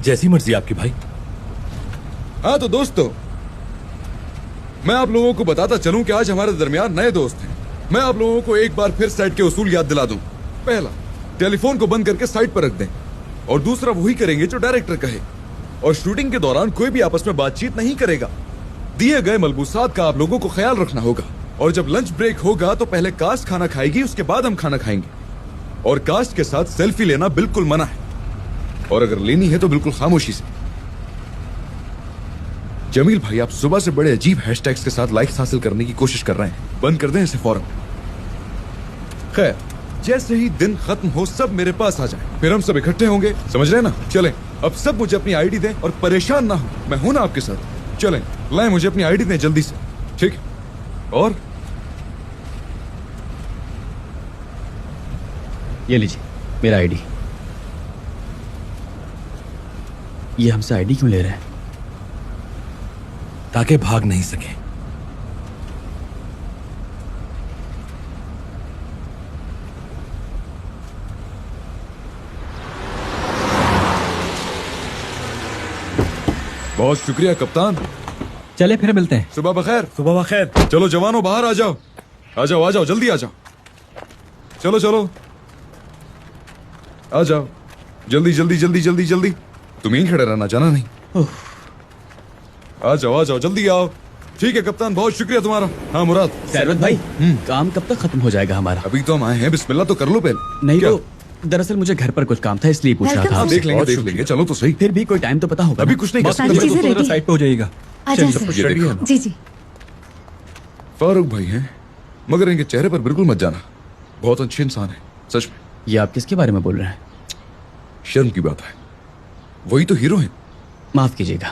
जैसी मर्जी आपकी भाई। हाँ तो दोस्तों, मैं आप लोगों को बताता चलूं कि आज हमारे दरमियान नए दोस्त हैं। मैं आप लोगों को एक बार फिर साइट के उसूल याद दिला दूं। पहला, टेलीफोन को बंद करके साइट पर रख दें, और दूसरा वही करेंगे जो डायरेक्टर कहे। और शूटिंग के दौरान कोई भी आपस में बातचीत नहीं करेगा। दिए गए मलबूसात का आप लोगों को ख्याल रखना होगा। और जब लंच ब्रेक होगा तो पहले कास्ट खाना खाएगी, उसके बाद हम खाना खाएंगे। और कास्ट के साथ सेल्फी लेना बिल्कुल मना है, और अगर लेनी है तो बिल्कुल खामोशी से। जमील भाई, आप सुबह से बड़े अजीब हैशटैग्स के साथ लाइक्स हासिल करने की कोशिश कर रहे हैं, बंद कर दें इसे फौरन। खैर, जैसे ही दिन खत्म हो सब मेरे पास आ जाए, फिर हम सब इकट्ठे होंगे, समझ रहे हैं ना? चलें, अब सब मुझे अपनी आईडी दें और परेशान ना हो, मैं हूं ना आपके साथ। चलें, लाएं मुझे अपनी आईडी दें जल्दी से, ठीक है? और ये लीजिए मेरा आईडी। ये हमसे आईडी क्यों ले रहे हैं? ताकि भाग नहीं सके। बहुत शुक्रिया कप्तान। चले फिर मिलते हैं। सुबह बखैर। सुबह बखैर। चलो जवानों, बाहर आ जाओ, आ जाओ, आ जाओ, जल्दी आ जाओ। चलो चलो आ जाओ, जल्दी जल्दी जल्दी जल्दी जल्दी। तुम यहीं खड़े रहना, जाना नहीं। आ जाओ जल्दी आओ। ठीक है कप्तान, बहुत शुक्रिया तुम्हारा। हाँ मुराद। सैरवत भाई, काम कब तक खत्म हो जाएगा हमारा? अभी तो हम आए हैं, बिस्मिल्लाह तो कर लो पहले। नहीं क्या? तो दरअसल मुझे घर पर कुछ काम था, इसलिए पूछ रहा था। हाँ, देख लेंगे, चलो तो सही। फिर भी कोई टाइम तो पता होगा। अभी कुछ नहीं कर सारी चीजें सकते। रेडी साइड पे हो जाएगा। आजा सब कुछ सर। रेडी है ना? जी जी। फारूक भाई हैं, मगर इनके चेहरे पर बिल्कुल मत जाना, बहुत अच्छे इंसान है सच में। ये आप किसके बारे में बोल रहे हैं? शर्म की बात है, वही तो हीरो हैं। माफ कीजिएगा।